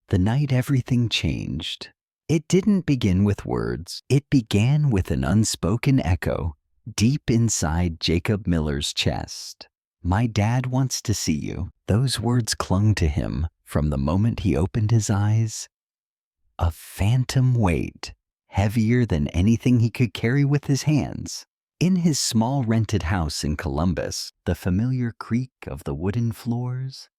The night everything changed. It didn't begin with words. It began with an unspoken echo deep inside Jacob Miller's chest. "My dad wants to see you." Those words clung to him from the moment he opened his eyes. A phantom weight, heavier than anything he could carry with his hands. In his small rented house in Columbus, the familiar creak of the wooden floors,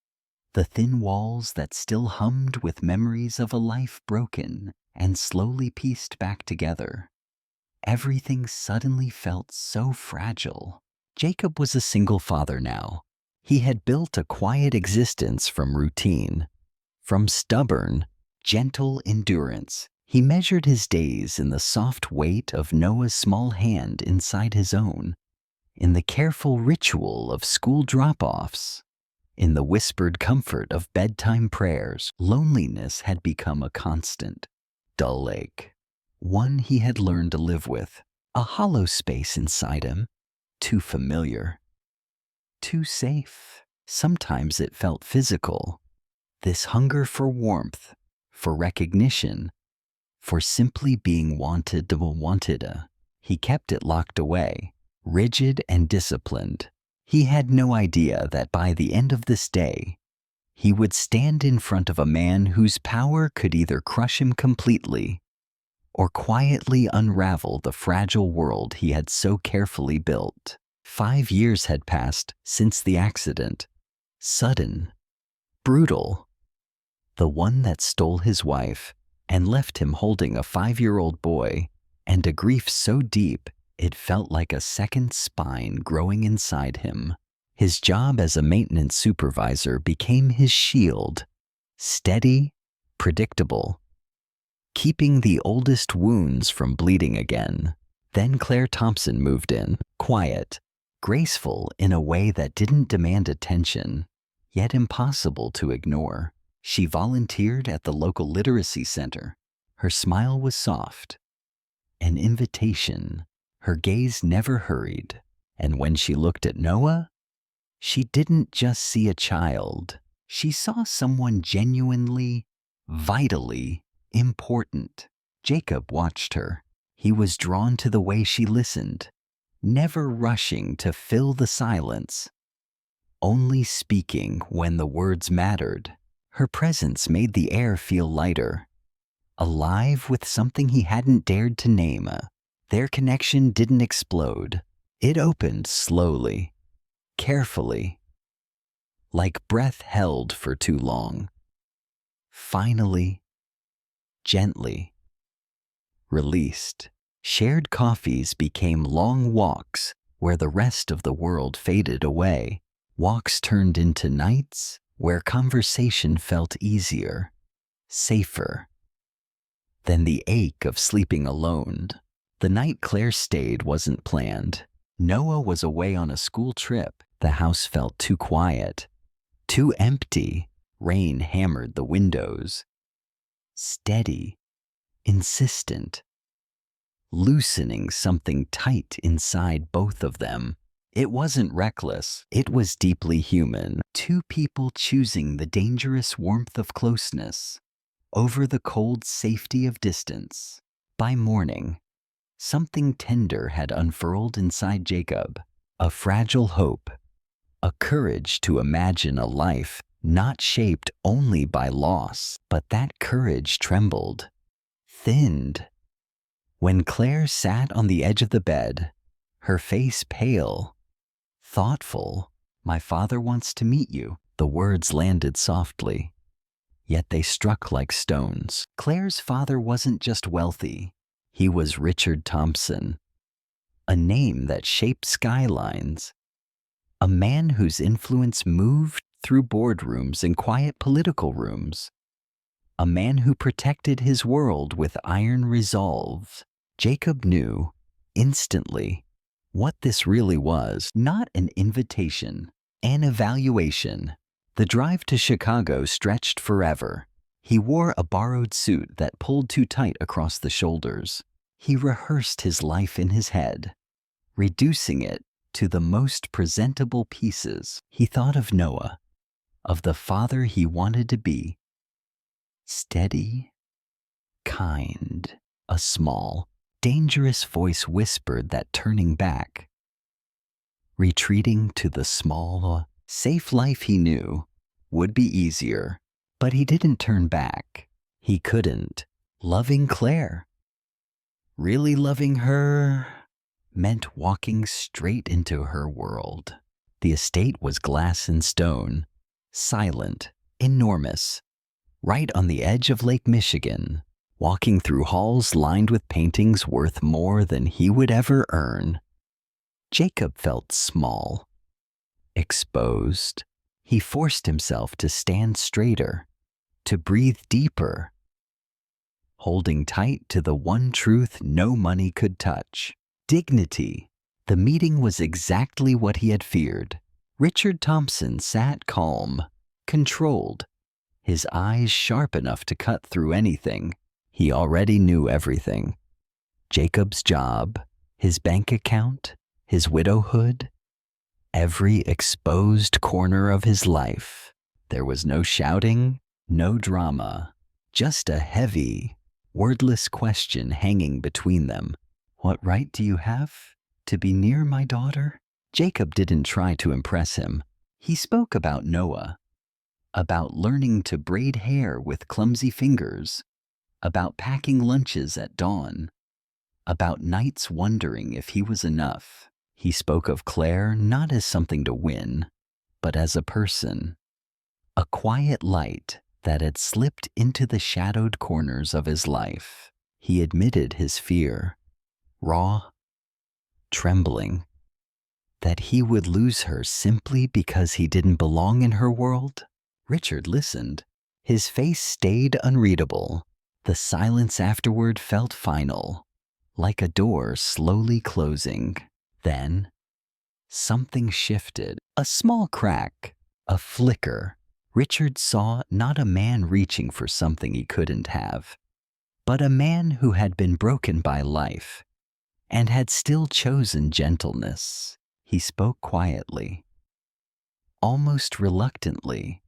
the thin walls that still hummed with memories of a life broken and slowly pieced back together. Everything suddenly felt so fragile. Jacob was a single father now. He had built a quiet existence from routine, from stubborn, gentle endurance. He measured his days in the soft weight of Noah's small hand inside his own, in the careful ritual of school drop-offs, in the whispered comfort of bedtime prayers. Loneliness had become a constant, dull ache, one he had learned to live with, a hollow space inside him, too familiar, too safe. Sometimes it felt physical, this hunger for warmth, for recognition, for simply being wanted. He kept it locked away, rigid and disciplined. He had no idea that by the end of this day, he would stand in front of a man whose power could either crush him completely or quietly unravel the fragile world he had so carefully built. 5 years had passed since the accident. Sudden, brutal, the one that stole his wife and left him holding a 5-year-old boy, and a grief so deep it felt like a second spine growing inside him. His job as a maintenance supervisor became his shield, steady, predictable, keeping the oldest wounds from bleeding again. Then Claire Thompson moved in, quiet, graceful in a way that didn't demand attention, yet impossible to ignore. She volunteered at the local literacy center. Her smile was soft, an invitation. Her gaze never hurried, and when she looked at Noah, she didn't just see a child. She saw someone genuinely, vitally important. Jacob watched her. He was drawn to the way she listened, never rushing to fill the silence, only speaking when the words mattered. Her presence made the air feel lighter, alive with something he hadn't dared to name. Their connection didn't explode. It opened slowly, carefully, like breath held for too long. Finally, gently, released. Shared coffees became long walks where the rest of the world faded away. Walks turned into nights where conversation felt easier, safer than the ache of sleeping alone. The night Claire stayed wasn't planned. Noah was away on a school trip. The house felt too quiet, too empty. Rain hammered the windows. Steady, insistent, loosening something tight inside both of them. It wasn't reckless. It was deeply human. Two people choosing the dangerous warmth of closeness over the cold safety of distance. By morning, something tender had unfurled inside Jacob, a fragile hope, a courage to imagine a life not shaped only by loss. But that courage trembled, thinned, when Claire sat on the edge of the bed, her face pale, thoughtful. "My father wants to meet you." The words landed softly, yet they struck like stones. Claire's father wasn't just wealthy. He was Richard Thompson, a name that shaped skylines, a man whose influence moved through boardrooms and quiet political rooms, a man who protected his world with iron resolve. Jacob knew, instantly, what this really was. Not an invitation, an evaluation. The drive to Chicago stretched forever. He wore a borrowed suit that pulled too tight across the shoulders. He rehearsed his life in his head, reducing it to the most presentable pieces. He thought of Noah, of the father he wanted to be, Steady, kind. A small, dangerous voice whispered that turning back, retreating to the small, safe life he knew, would be easier. But he didn't turn back. He couldn't. Loving Claire, really loving her, meant walking straight into her world. The estate was glass and stone, silent, enormous, right on the edge of Lake Michigan, walking through halls lined with paintings worth more than he would ever earn. Jacob felt small, exposed. He forced himself to stand straighter, to breathe deeper, holding tight to the one truth no money could touch: dignity. The meeting was exactly what he had feared. Richard Thompson sat calm, controlled, his eyes sharp enough to cut through anything. He already knew everything. Jacob's job, his bank account, his widowhood, every exposed corner of his life. There was no shouting, no drama, just a heavy, wordless question hanging between them. What right do you have to be near my daughter? Jacob didn't try to impress him. He spoke about Noah, about learning to braid hair with clumsy fingers, about packing lunches at dawn, about nights wondering if he was enough. He spoke of Claire not as something to win, but as a person, a quiet light that had slipped into the shadowed corners of his life. He admitted his fear, raw, trembling, that he would lose her simply because he didn't belong in her world. Richard listened. His face stayed unreadable. The silence afterward felt final, like a door slowly closing. Then, something shifted. A small crack, a flicker. Richard saw not a man reaching for something he couldn't have, but a man who had been broken by life and had still chosen gentleness. He spoke quietly, almost reluctantly,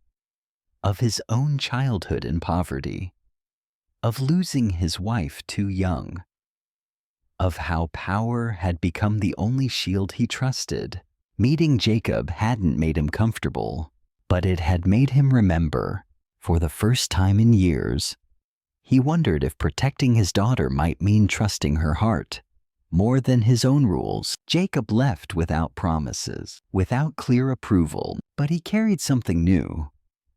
of his own childhood in poverty, of losing his wife too young, of how power had become the only shield he trusted. Meeting Jacob hadn't made him comfortable, but it had made him remember. For the first time in years, he wondered if protecting his daughter might mean trusting her heart more than his own rules. Jacob left without promises, without clear approval, but he carried something new,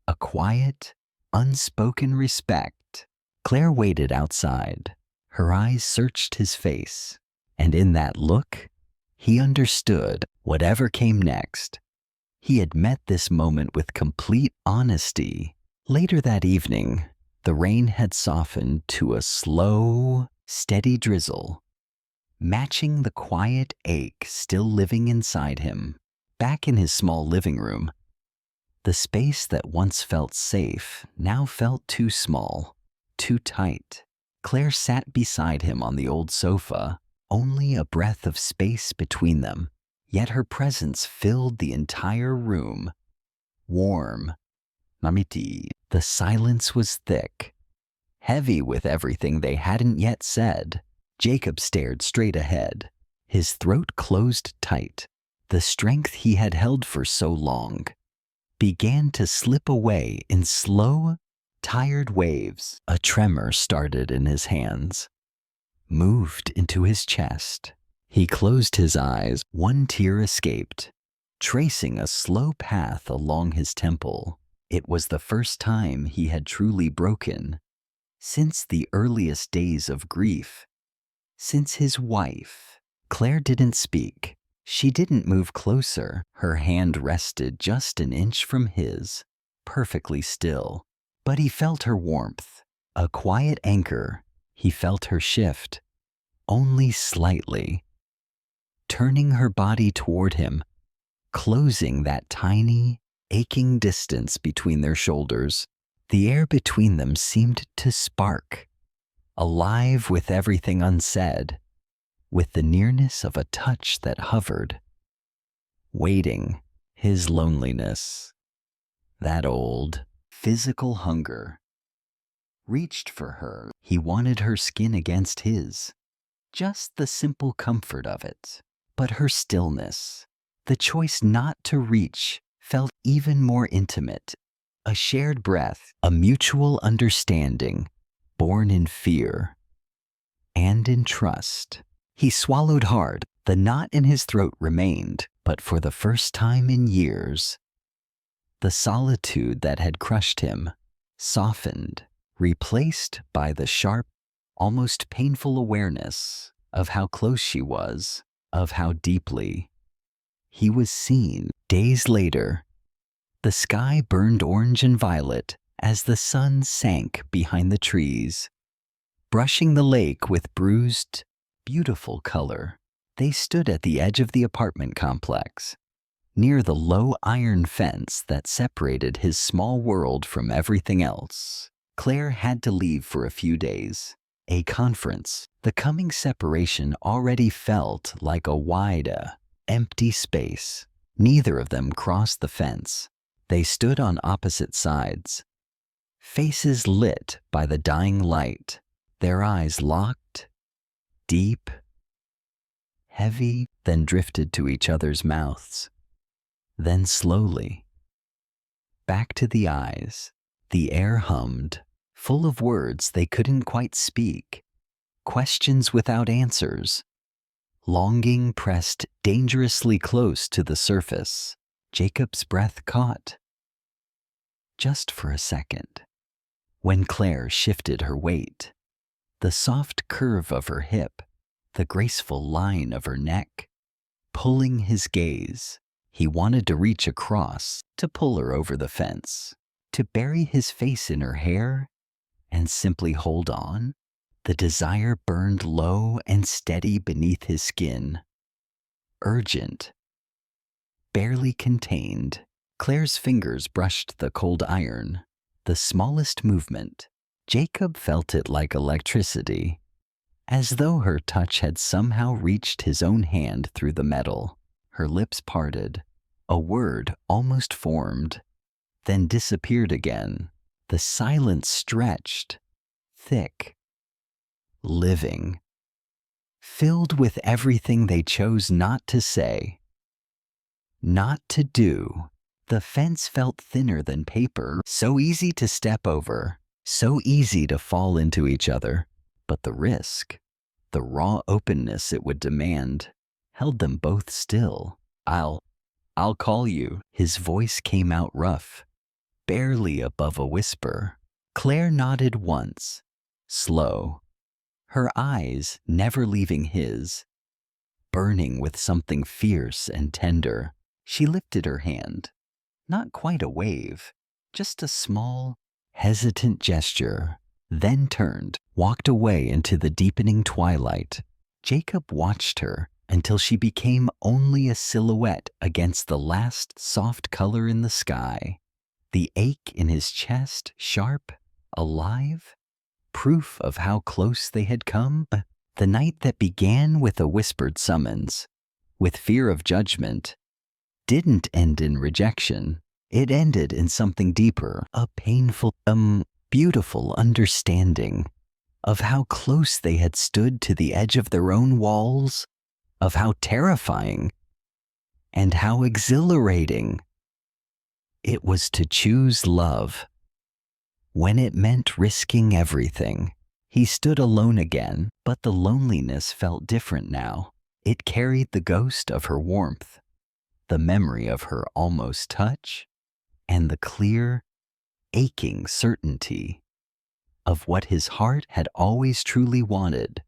a quiet, unspoken respect. Claire waited outside. Her eyes searched his face, and in that look, he understood whatever came next. He had met this moment with complete honesty. Later that evening, the rain had softened to a slow, steady drizzle, matching the quiet ache still living inside him. Back in his small living room, the space that once felt safe now felt too small, too tight. Claire sat beside him on the old sofa, only a breath of space between them, yet her presence filled the entire room. Warm, mamiti. The silence was thick, heavy with everything they hadn't yet said. Jacob stared straight ahead, his throat closed tight. The strength he had held for so long began to slip away in slow, tired waves. A tremor started in his hands, moved into his chest. He closed his eyes. One tear escaped, tracing a slow path along his temple. It was the first time he had truly broken since the earliest days of grief, since his wife. Claire didn't speak. She didn't move closer. Her hand rested just an inch from his, perfectly still. But he felt her warmth, a quiet anchor. He felt her shift, only slightly, turning her body toward him, closing that tiny, aching distance between their shoulders. The air between them seemed to spark, alive with everything unsaid, with the nearness of a touch that hovered, waiting. His loneliness, that old, physical hunger, reached for her. He wanted her skin against his, just the simple comfort of it. But her stillness, the choice not to reach, felt even more intimate. A shared breath, a mutual understanding, born in fear and in trust. He swallowed hard. The knot in his throat remained, but for the first time in years, the solitude that had crushed him softened, replaced by the sharp, almost painful awareness of how close she was, of how deeply he was seen. Days later, the sky burned orange and violet as the sun sank behind the trees, brushing the lake with bruised, beautiful color. They stood at the edge of the apartment complex, near the low iron fence that separated his small world from everything else. Claire had to leave for a few days. A conference. The coming separation already felt like a wide, empty space. Neither of them crossed the fence. They stood on opposite sides, faces lit by the dying light, their eyes locked, deep, heavy, then drifted to each other's mouths. Then slowly, back to the eyes. The air hummed, full of words they couldn't quite speak, questions without answers. Longing pressed dangerously close to the surface. Jacob's breath caught, just for a second, when Claire shifted her weight. The soft curve of her hip, the graceful line of her neck, pulling his gaze. He wanted to reach across, to pull her over the fence, to bury his face in her hair and simply hold on. The desire burned low and steady beneath his skin. Urgent, barely contained. Claire's fingers brushed the cold iron. The smallest movement, Jacob felt it like electricity, as though her touch had somehow reached his own hand through the metal. Her lips parted. A word almost formed, then disappeared again. The silence stretched, thick, living, filled with everything they chose not to say, not to do. The fence felt thinner than paper, so easy to step over, so easy to fall into each other. But the risk, the raw openness it would demand, held them both still. I'll call you. His voice came out rough, barely above a whisper. Claire nodded once, slow, her eyes never leaving his, burning with something fierce and tender. She lifted her hand, not quite a wave, just a small, hesitant gesture, then turned, walked away into the deepening twilight. Jacob watched her until she became only a silhouette against the last soft color in the sky. The ache in his chest, sharp, alive, proof of how close they had come. The night that began with a whispered summons, with fear of judgment, didn't end in rejection. It ended in something deeper, a painful, beautiful understanding of how close they had stood to the edge of their own walls, of how terrifying and how exhilarating it was to choose love when it meant risking everything. He stood alone again, but the loneliness felt different now. It carried the ghost of her warmth, the memory of her almost touch, and the clear, aching certainty of what his heart had always truly wanted.